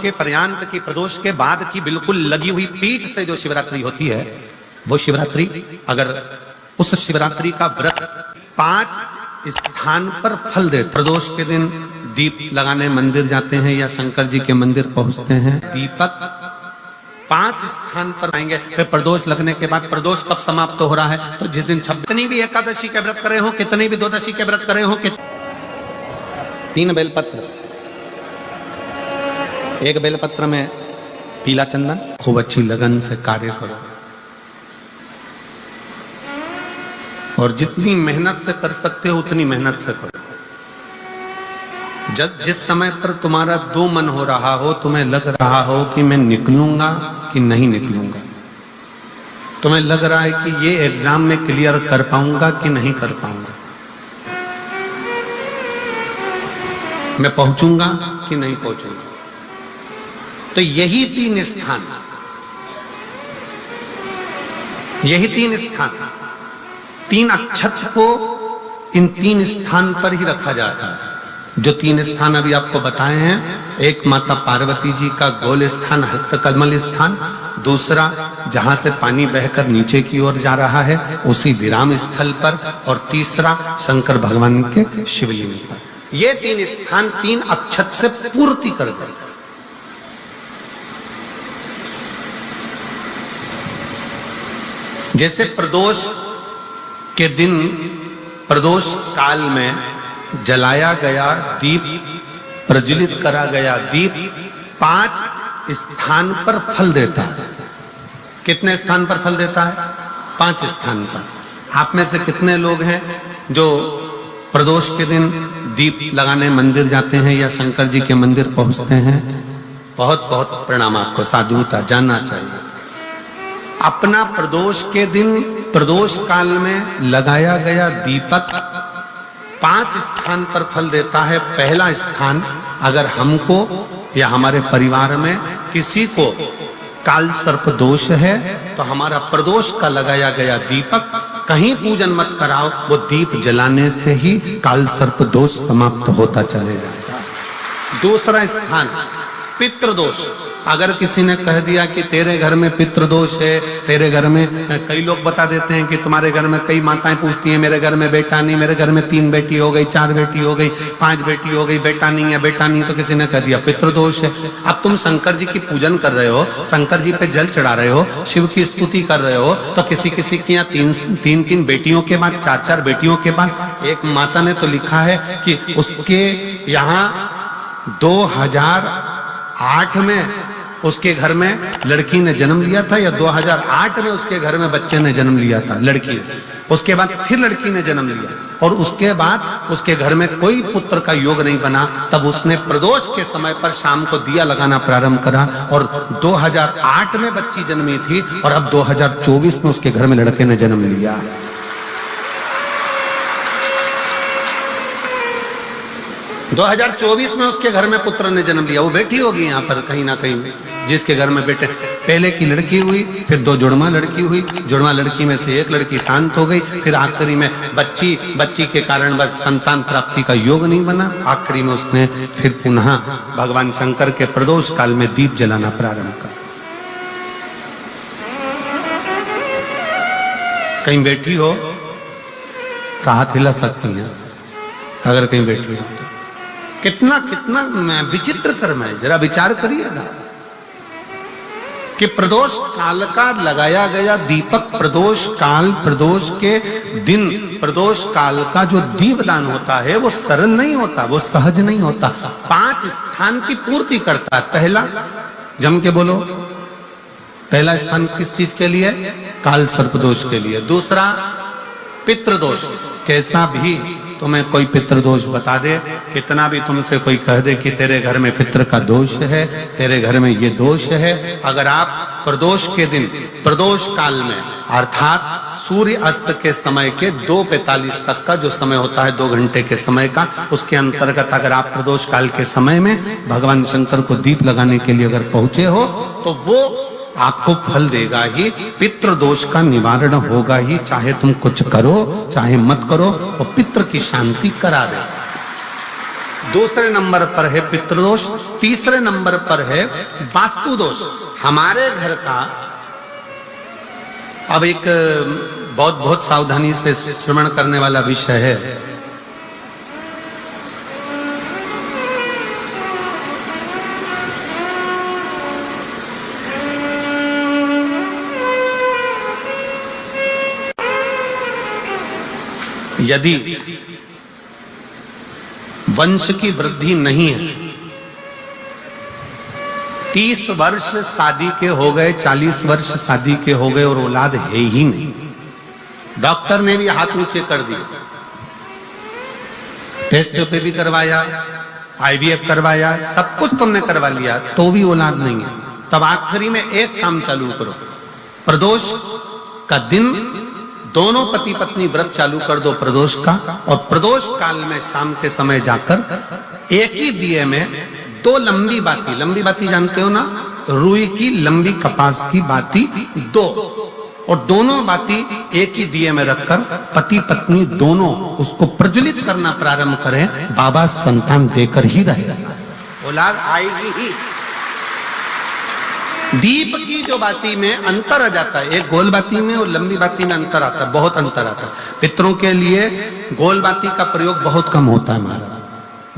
के पर्यंत की, प्रदोष के बाद की बिल्कुल लगी हुई पीठ से जो शिवरात्रि होती है, वो शिवरात्रि अगर उस शिवरात्रि का व्रत 5 स्थान पर फल दे। प्रदोष के दिन दीप लगाने मंदिर जाते हैं या शंकर जी के मंदिर पहुंचते हैं, दीपक 5 स्थान पर आएंगे। फिर प्रदोष लगने के बाद प्रदोष कब समाप्त हो रहा है, तो जिस दिन कितनी भी एकादशी के व्रत करे हो, कितनी भी द्वादशी के व्रत करे हो, 3 बेलपत्र, एक बेलपत्र में पीला चंदन, खूब अच्छी लगन से कार्य करो और जितनी मेहनत से कर सकते हो उतनी मेहनत से करो। जिस समय पर तुम्हारा दो मन हो रहा हो, तुम्हें लग रहा हो कि मैं निकलूंगा कि नहीं निकलूंगा, तुम्हें लग रहा है कि ये एग्जाम में क्लियर कर पाऊंगा कि नहीं कर पाऊंगा, मैं पहुंचूंगा कि नहीं पहुंचूंगा, तो यही 3 स्थान, यही 3 स्थान, 3 अक्षत को इन 3 स्थान पर ही रखा जाता है। जो 3 स्थान अभी आपको बताए हैं, एक माता पार्वती जी का गोल स्थान, हस्तकमल स्थान, दूसरा जहां से पानी बहकर नीचे की ओर जा रहा है उसी विराम स्थल पर, और तीसरा शंकर भगवान के शिवलिंग पर। ये 3 स्थान 3 अक्षत से पूर्ति कर देते। जैसे प्रदोष के दिन, प्रदोष काल में जलाया गया दीप, प्रज्वलित करा गया दीप 5 स्थान पर फल देता है। कितने स्थान पर फल देता है? 5 स्थान पर। आप में से कितने लोग हैं जो प्रदोष के दिन दीप लगाने मंदिर जाते हैं या शंकर जी के मंदिर पहुंचते हैं? बहुत बहुत प्रणाम आपको, साधुता जानना चाहिए। अपना प्रदोष के दिन, प्रदोष काल में लगाया गया दीपक 5 स्थान पर फल देता है। पहला स्थान, अगर हमको या हमारे परिवार में किसी को काल सर्प दोष है तो हमारा प्रदोष का लगाया गया दीपक कहीं पूजन मत कराओ, वो दीप जलाने से ही काल सर्प दोष समाप्त होता चले जाता है। दूसरा स्थान, पितृदोष। अगर किसी ने कह दिया कि तेरे घर में पितृदोष है, तेरे घर में, कई लोग बता देते हैं कि तुम्हारे घर में, कई माताएं पूछती हैं मेरे घर में बेटा नहीं, मेरे घर में 3 बेटी हो गई, 4 बेटी हो गई, 5 बेटी हो गई, बेटा नहीं है, बेटा नहीं, तो किसी ने कह दिया पितृदोष है। अब तुम शंकर जी की पूजन कर रहे हो, शंकर जी पे जल चढ़ा रहे हो, शिव की स्तुति कर रहे हो, तो किसी किसी की यहाँ 3 बेटियों के बाद, 4 बेटियों के बाद, एक माता ने तो लिखा है कि उसके यहाँ 2008 में उसके घर में लड़की ने जन्म लिया था, या 2008 में उसके घर में बच्चे ने जन्म लिया था, लड़की ने। उसके बाद फिर लड़की ने जन्म लिया और उसके बाद उसके घर में कोई पुत्र का योग नहीं बना। तब उसने प्रदोष के समय पर शाम को दिया लगाना प्रारंभ करा और 2008 में बच्ची जन्मी थी और अब 2024 में उसके घर में लड़के ने जन्म लिया। तो 2024 में उसके घर में पुत्र ने जन्म लिया। वो बेटी होगी यहाँ पर कहीं ना कहीं, जिसके घर में बेटे, पहले की लड़की हुई, फिर 2 जुड़वा लड़की हुई, जुड़वा लड़की में से एक लड़की शांत हो गई, फिर आखिरी में बच्ची के कारण बस संतान प्राप्ति का योग नहीं बना। आखिरी में उसने फिर पुनः भगवान शंकर के प्रदोष काल में दीप जलाना प्रारंभ कर। कहीं बैठी हो तो हाथ हिला सकती हैं, अगर कहीं बैठी हो तो। कितना कितना विचित्र कर्म है, जरा विचार करिएगा कि प्रदोष काल का लगाया गया दीपक, प्रदोष काल, प्रदोष के दिन, प्रदोष काल का जो दीपदान होता है वो सरल नहीं होता, वो सहज नहीं होता। 5 स्थान की पूर्ति करता है। पहला, जम के बोलो, पहला स्थान किस चीज के लिए? काल सर्पदोष के लिए। दूसरा, पितृदोष। कैसा भी तुम्हें कोई पितृदोष बता दे, कितना भी तुमसे कोई कह दे कि तेरे घर में पितृ का दोष है, तेरे घर में ये दोष है, अगर आप प्रदोष के दिन, प्रदोष काल में, अर्थात सूर्य अस्त के समय के 2:45 तक का जो समय होता है, 2 घंटे के समय का, उसके अंतर्गत अगर आप प्रदोष काल के समय में भगवान शंकर को दीप लगाने के लिए अगर पहुंचे हो तो वो आपको फल देगा ही, पितृ दोष का निवारण होगा ही। चाहे तुम कुछ करो चाहे मत करो, वो पितृ की शांति करा दे। दूसरे नंबर पर है पितृदोष, तीसरे नंबर पर है वास्तु दोष। हमारे घर का, अब एक बहुत सावधानी से श्रवण करने वाला विषय है। यदि वंश की वृद्धि नहीं है, 30 वर्ष शादी के हो गए, 40 वर्ष शादी के हो गए और औलाद है ही नहीं, डॉक्टर ने भी हाथ ऊंचे कर दिए, टेस्ट पे भी करवाया, आईवीएफ करवाया, सब कुछ तुमने करवा लिया, तो भी औलाद नहीं है, तब आखिरी में एक काम चालू करो, प्रदोष का दिन दोनों पति पत्नी व्रत चालू कर दो प्रदोष का, और प्रदोष काल में शाम के समय जाकर एक ही दिए में 2 लंबी बाती जानते हो ना, रुई की लंबी कपास की बाती 2, और दोनों बाती एक ही दिए में रखकर पति पत्नी दोनों उसको प्रज्वलित करना प्रारंभ करें, बाबा संतान देकर ही रहेगा, औलाद आएगी ही। दीप की जो बाती में अंतर आ जाता है, एक गोल बाती में और लंबी बाती में अंतर आता है, बहुत अंतर आता है। पितरों के लिए गोल बाती का प्रयोग बहुत कम होता है हमारा,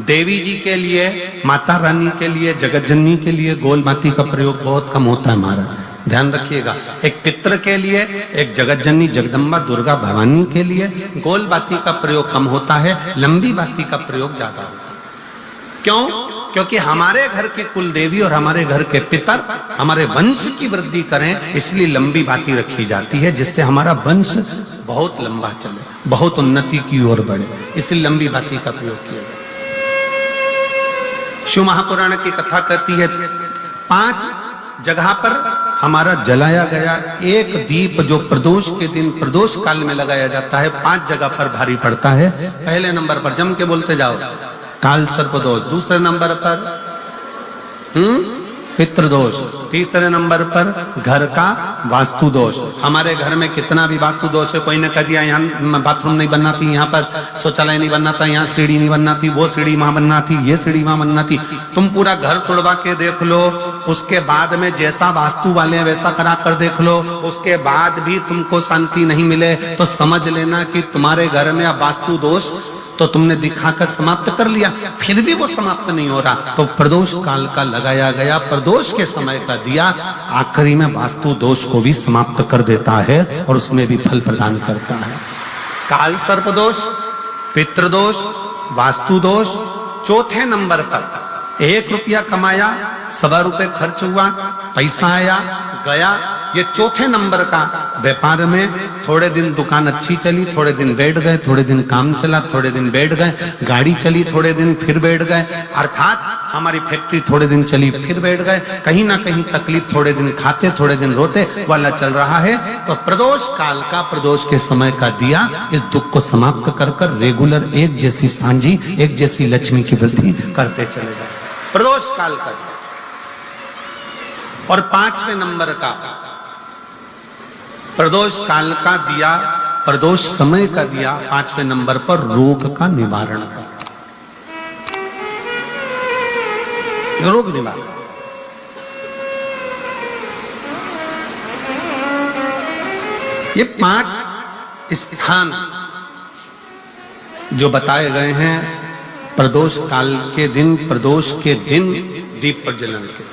देवी जी के लिए, माता रानी के लिए, जगत जननी के लिए गोल बाती का प्रयोग बहुत कम होता है हमारा, ध्यान रखिएगा। एक पितर के लिए, एक जगत जननी जगदम्बा दुर्गा भवानी के लिए गोल बाती का प्रयोग कम होता है, लंबी बाती का प्रयोग ज्यादा होता है। क्यों? क्योंकि हमारे घर की कुल देवी और हमारे घर के पितर हमारे वंश की वृद्धि करें, इसलिए लंबी बाती रखी जाती है, जिससे हमारा वंश बहुत लंबा चले, बहुत उन्नति की ओर बढ़े, इसलिए लंबी बाती का प्रयोग किया जाए। शिव महापुराण की कथा कहती है 5 जगह पर हमारा जलाया गया एक दीप जो प्रदोष के दिन प्रदोष काल में लगाया जाता है, 5 जगह पर भारी पड़ता है। पहले नंबर पर जम के बोलते जाओ, काल सर्प दोष। दूसरे नंबर पर पितृदोष। तीसरे नंबर पर घर का वास्तु दोष। हमारे घर में कितना भी वास्तु दोष है, कोई ने कह दिया यहाँ बाथरूम नहीं बनना थी, यहाँ पर शौचालय नहीं बनना था, यहाँ सीढ़ी नहीं बनना थी, वो सीढ़ी वहां बनना थी, ये सीढ़ी वहां बनना थी। तुम पूरा घर तोड़वा के देख लो, उसके बाद में जैसा वास्तु वाले वैसा करा कर देख लो, उसके बाद भी तुमको शांति नहीं मिले तो समझ लेना कि तुम्हारे घर में अब वास्तु दोष तो तुमने दिखाकर समाप्त कर लिया, फिर भी वो समाप्त नहीं हो रहा, तो प्रदोष काल का लगाया गया प्रदोष के समय का दिया आखिरी में वास्तु दोष को भी समाप्त कर देता है और उसमें भी फल प्रदान करता है। काल सर्प दोष, पितृदोष, वास्तु दोष। चौथे नंबर पर 1 रुपया कमाया, 1.25 रुपये खर्च हुआ, पैसा आया गया, ये चौथे नंबर का व्यापार में थोड़े दिन दुकान अच्छी चली, थोड़े दिन बैठ गए, थोड़े दिन काम चला, थोड़े दिन बैठ गए, गाड़ी चली थोड़े दिन फिर बैठ गए, अर्थात हमारी फैक्ट्री थोड़े दिन चली फिर बैठ गए, कहीं ना कहीं तकलीफ, थोड़े दिन खाते थोड़े दिन रोते वाला चल रहा है। तो प्रदोष काल का, प्रदोष के समय का दिया इस दुख को समाप्त कर कर रेगुलर एक जैसी सांझी, एक जैसी लक्ष्मी की वृद्धि करते चले जाए, प्रदोष काल का। और 5वें नंबर का प्रदोष काल का दिया, प्रदोष समय का दिया 5वें नंबर पर रोग का निवारण का, रोग निवारण। ये 5 स्थान जो बताए गए हैं प्रदोष काल के दिन, प्रदोष के दिन दीप प्रज्वलन के।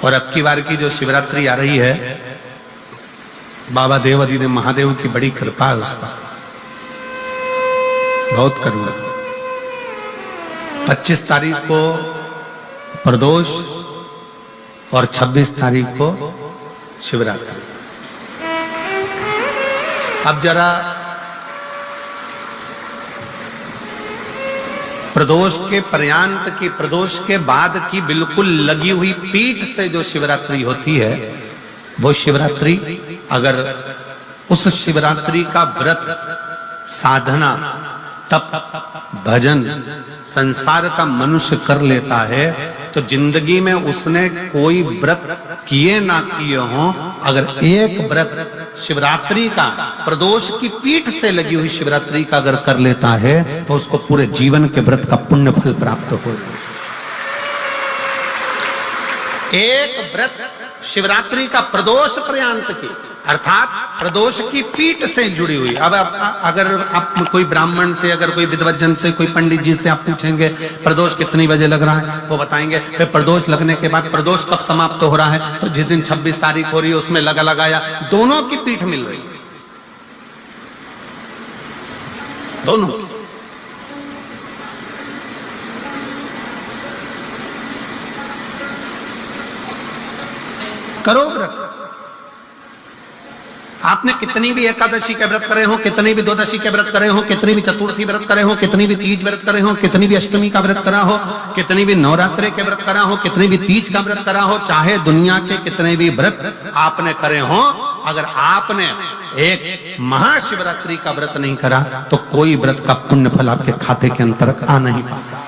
और अब की बार की जो शिवरात्रि आ रही है, बाबा देवाधिदेव महादेव की बड़ी कृपा है, उस पर बहुत करुणा। 25 तारीख को प्रदोष और 26 तारीख को शिवरात्रि। अब जरा प्रदोष के पर्यांत की, प्रदोष के बाद की बिल्कुल लगी हुई पीठ से जो शिवरात्रि होती है, वो शिवरात्रि अगर उस शिवरात्रि का व्रत, साधना, तप, भजन, संसार का मनुष्य कर लेता है तो जिंदगी में उसने कोई व्रत किए ना किए हो, अगर एक व्रत शिवरात्रि का, प्रदोष की पीठ से लगी हुई शिवरात्रि का अगर कर लेता है तो उसको पूरे जीवन के व्रत का पुण्य फल प्राप्त हो। एक व्रत शिवरात्रि का प्रदोष पर्यंत की, अर्थात प्रदोष की पीठ से जुड़ी हुई। अब अगर आप कोई ब्राह्मण से, अगर कोई विद्वज्जन से, कोई पंडित जी से आप पूछेंगे प्रदोष कितनी बजे लग रहा है, वो बताएंगे। फिर प्रदोष लगने के बाद प्रदोष कब समाप्त हो रहा है, तो जिस दिन 26 तारीख हो रही है उसमें लगाया। दोनों की पीठ मिल रही है, दोनों। करो व्रत। आपने कितनी भी एकादशी के व्रत करे हो, कितनी भी द्वादशी के व्रत करे हो, कितनी भी चतुर्थी व्रत करे हो, कितनी भी तीज व्रत करे हो, कितनी भी अष्टमी का व्रत करा हो, कितनी भी नवरात्रि के व्रत करा हो, कितनी भी तीज का व्रत करा हो, चाहे दुनिया के कितने भी व्रत आपने करे हो, अगर आपने एक महाशिवरात्रि का व्रत नहीं करा तो कोई व्रत का पुण्य फल आपके खाते के अंतर्गत आ नहीं पाता।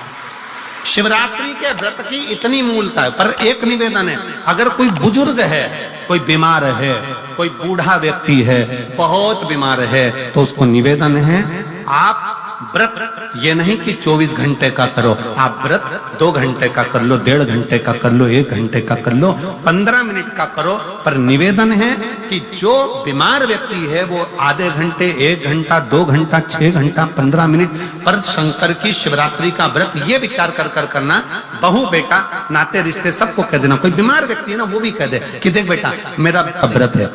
शिवरात्रि के व्रत की इतनी मूलता है। पर एक निवेदन है, अगर कोई बुजुर्ग है, कोई बीमार है, कोई बूढ़ा व्यक्ति है, बहुत बीमार है, तो उसको निवेदन है आप व्रत ये नहीं कि 24 घंटे का करो, आप व्रत 2 घंटे का कर लो, 1.5 घंटे का कर लो, 1 घंटे का कर लो, 15 मिनट का करो। पर निवेदन है कि जो बीमार व्यक्ति है वो आधे घंटे, 1 घंटा, 2 घंटा, 6 घंटा, 15 मिनट पर शंकर की शिवरात्रि का व्रत ये विचार कर करना। बहू बेटा नाते रिश्ते सबको कह देना। कोई बीमार व्यक्ति है ना, वो भी कह दे कि देख बेटा मेरा व्रत है।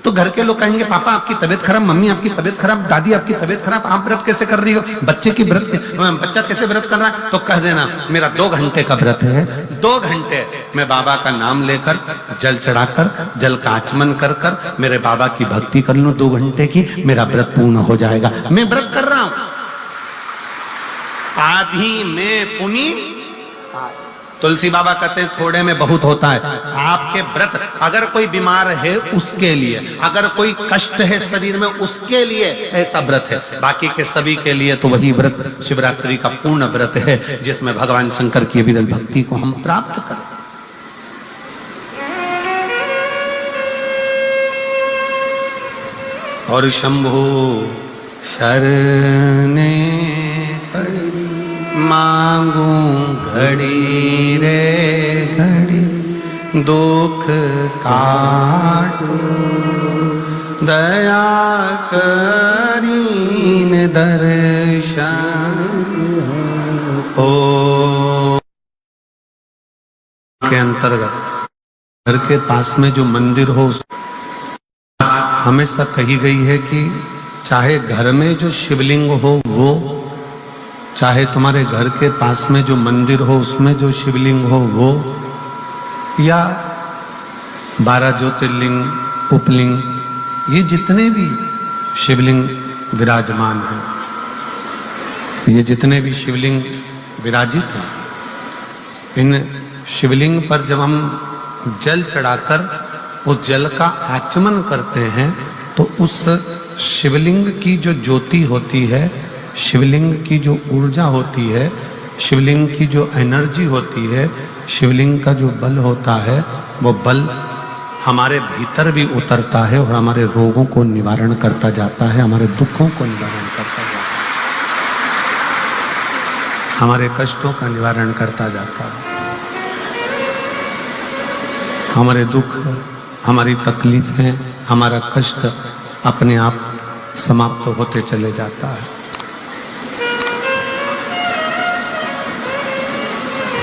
तो घर के लोग कहेंगे पापा आपकी तबीयत खराब, मम्मी आपकी तबीयत खराब, दादी आपकी तबीयत खराब, आप व्रत कैसे कर रही हो, बच्चे की व्रत, बच्चा कैसे व्रत कर रहा है, तो कह देना मेरा 2 घंटे का व्रत है। 2 घंटे मैं बाबा का नाम लेकर, जल चढ़ाकर, जल का आचमन कर कर मेरे बाबा की भक्ति कर लूं 2 घंटे की, मेरा व्रत पूर्ण हो जाएगा। मैं व्रत कर रहा हूं, आधी में पुनी। तुलसी बाबा कहते हैं थोड़े में बहुत होता है। आपके व्रत अगर कोई बीमार है उसके लिए, अगर कोई कष्ट है शरीर में उसके लिए ऐसा व्रत है। बाकी के सभी के लिए तो वही व्रत शिवरात्रि का पूर्ण व्रत है जिसमें भगवान शंकर की विरल भक्ति को हम प्राप्त करें। और शंभु शरणे पड़ी मांगू घड़ी रे घड़ी, दुख काटू दया करीन दर्शन ओ। के अंतर्गत घर के पास में जो मंदिर हो, हमेशा कही गई है कि चाहे घर में जो शिवलिंग हो वो, चाहे तुम्हारे घर के पास में जो मंदिर हो उसमें जो शिवलिंग हो वो, या 12 ज्योतिर्लिंग, उपलिंग, ये जितने भी शिवलिंग विराजमान हैं, ये जितने भी शिवलिंग विराजित हैं, इन शिवलिंग पर जब हम जल चढ़ाकर उस जल का आचमन करते हैं तो उस शिवलिंग की जो ज्योति होती है, शिवलिंग की जो ऊर्जा होती है, शिवलिंग की जो एनर्जी होती है, शिवलिंग का जो बल होता है, वो बल हमारे भीतर भी उतरता है और हमारे रोगों को निवारण करता जाता है, हमारे दुखों को निवारण करता जाता है, हमारे कष्टों का निवारण करता जाता है। हमारे दुख, हमारी तकलीफें, हमारा कष्ट अपने आप समाप्त होते चले जाता है।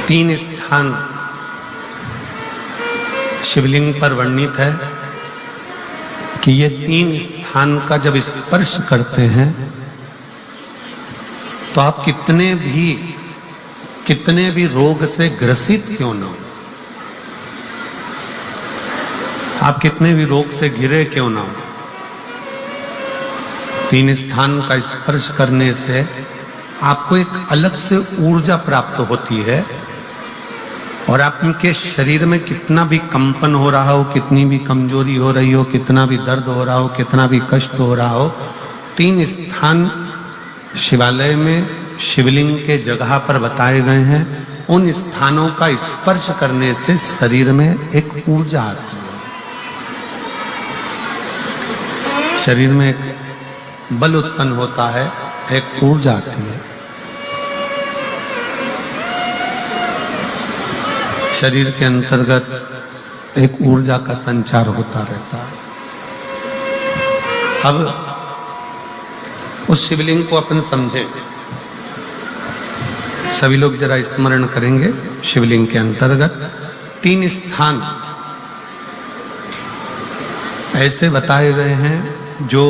3 स्थान शिवलिंग पर वर्णित है कि ये 3 स्थान का जब स्पर्श करते हैं तो आप कितने भी रोग से ग्रसित क्यों ना हो, आप कितने भी रोग से घिरे क्यों ना हो, 3 स्थान का स्पर्श करने से आपको एक अलग से ऊर्जा प्राप्त होती है। और आपके शरीर में कितना भी कंपन हो रहा हो, कितनी भी कमजोरी हो रही हो, कितना भी दर्द हो रहा हो, कितना भी कष्ट हो रहा हो, 3 स्थान शिवालय में शिवलिंग के जगह पर बताए गए हैं। उन स्थानों का स्पर्श करने से शरीर में एक ऊर्जा आती है, शरीर में एक बल उत्पन्न होता है, एक ऊर्जा आती है। शरीर के अंतर्गत एक ऊर्जा का संचार होता रहता है। अब उस शिवलिंग को अपन समझें। सभी लोग जरा स्मरण करेंगे। शिवलिंग के अंतर्गत 3 स्थान ऐसे बताए गए हैं जो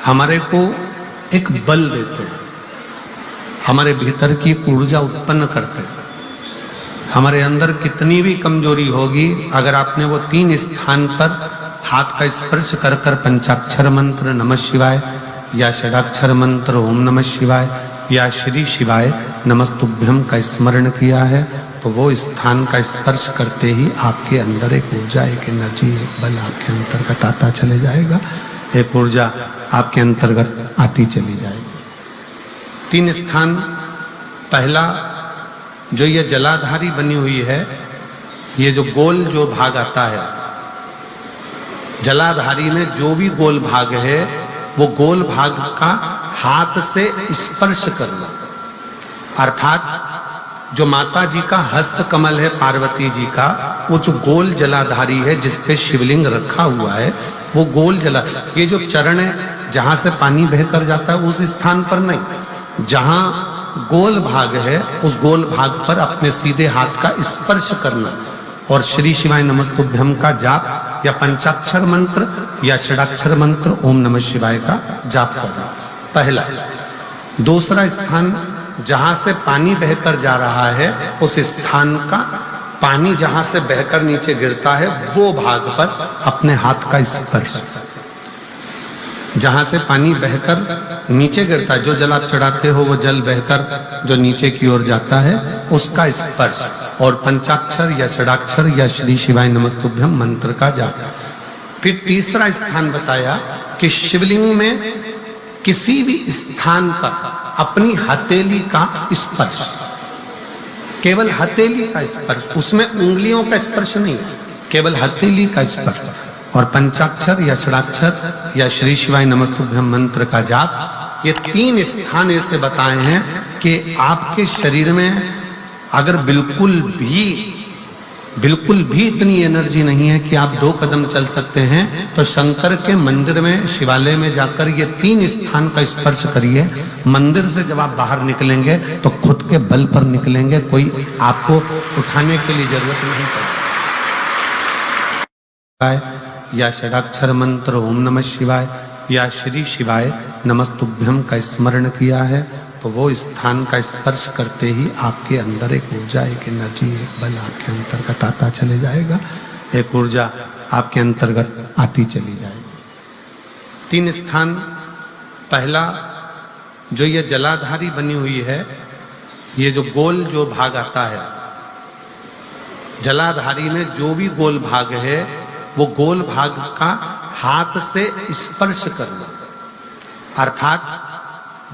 हमारे को एक बल देते हैं, हमारे भीतर की ऊर्जा उत्पन्न करते हैं। हमारे अंदर कितनी भी कमजोरी होगी, अगर आपने वो 3 स्थान पर हाथ का स्पर्श कर कर पंचाक्षर मंत्र नमः शिवाय या षडाक्षर मंत्र ओम नमः शिवाय या श्री शिवाय नमस्तुभ्यम का स्मरण किया है, तो वो स्थान का स्पर्श करते ही आपके अंदर एक ऊर्जा, एक एनर्जी, एक बल आपके अंतर्गत आता चले जाएगा। एक ऊर्जा आपके अंतर्गत आती चली जाएगी। 3 स्थान, पहला जो ये जलाधारी बनी हुई है, ये जो गोल जो भाग आता है, जलाधारी में जो भी गोल भाग है, वो गोल भाग का हाथ से स्पर्श करना, अर्थात जो माता जी का हस्त कमल है पार्वती जी का, वो जो गोल जलाधारी है जिस पे शिवलिंग रखा हुआ है, वो गोल जला, ये जो चरण है जहां से पानी बहकर जाता है उस स्थान पर नहीं, जहां गोल भाग है उस गोल भाग पर अपने सीधे हाथ का स्पर्श करना और श्री शिवाय नमस्तुभ्यम का जाप या पंचाक्षर मंत्र या षडाक्षर मंत्र ओम नमः शिवाय का जाप करना, पहला। दूसरा स्थान, जहां से पानी बहकर जा रहा है उस स्थान का पानी जहां से बहकर नीचे गिरता है वो भाग पर अपने हाथ का स्पर्श, जहां से पानी बहकर नीचे गिरता है, जो जल आप चढ़ाते हो वो जल बहकर जो नीचे की ओर जाता है उसका स्पर्श, और पंचाक्षर या षडाक्षर या श्री शिवाय नमस्तुभ्यम मंत्र का जाप। फिर तीसरा स्थान बताया कि शिवलिंग में किसी भी स्थान पर अपनी हथेली का स्पर्श, केवल हथेली का स्पर्श, उसमें उंगलियों का स्पर्श नहीं, केवल हथेली का स्पर्श, और पंचाक्षर या षडाक्षर या श्री शिवाय नमस्तुभ्यम मंत्र का जाप। ये 3 स्थान ऐसे बताए हैं कि आपके शरीर में अगर बिल्कुल भी इतनी एनर्जी नहीं है कि आप 2 कदम चल सकते हैं, तो शंकर के मंदिर में, शिवालय में जाकर ये 3 स्थान का स्पर्श करिए। मंदिर से जब आप बाहर निकलेंगे तो खुद के बल पर निकलेंगे, कोई आपको उठाने के लिए जरूरत नहीं पड़ेगी। या षडाक्षर मंत्र ओम नमः शिवाय या श्री शिवाय नमस्तुभ्यम का स्मरण किया है, तो वो स्थान का स्पर्श करते ही आपके अंदर एक ऊर्जा, एक एनर्जी, एक बल आपके अंतर्गत आता चले जाएगा। एक ऊर्जा आपके अंतर्गत आती चली जाएगी। 3 स्थान, पहला जो ये जलाधारी बनी हुई है, ये जो गोल जो भाग आता है, जलाधारी में जो भी गोल भाग है वो गोल भाग का हाथ से स्पर्श करना, अर्थात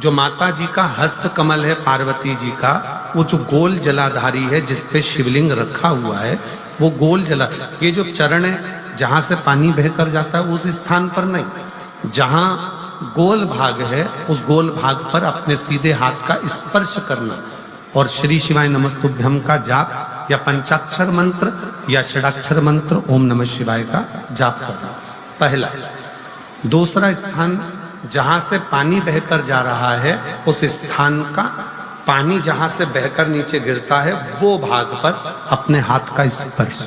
जो माता जी का हस्त कमल है पार्वती जी का, वो जो गोल जलाधारी है जिस पे शिवलिंग रखा हुआ है, वो गोल जला, ये जो चरण है जहां से पानी बहकर जाता है उस स्थान पर नहीं, जहां गोल भाग है उस गोल भाग पर अपने सीधे हाथ का स्पर्श करना और श्री शिवाय नमस्तुभ्यम का जाप या पंचाक्षर मंत्र या षडाक्षर मंत्र ओम नमः शिवाय का जाप करना, पहला। दूसरा स्थान, जहां से पानी बहकर जा रहा है उस स्थान का पानी जहां से बहकर नीचे गिरता है वो भाग पर अपने हाथ का स्पर्श,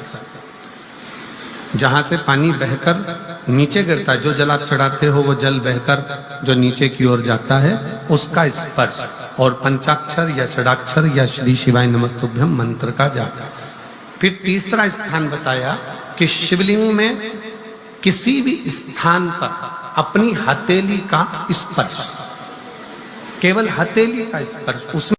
जहां से पानी बहकर नीचे गिरता है, जो जल आप चढ़ाते हो वो जल बहकर जो नीचे की ओर जाता है उसका स्पर्श, और पंचाक्षर या षडाक्षर या श्री शिवाय नमस्तुभ्यम मंत्र का जाप। फिर तीसरा स्थान बताया कि शिवलिंग में किसी भी स्थान पर अपनी हथेली का स्पर्श, केवल हथेली का स्पर्श, उसमें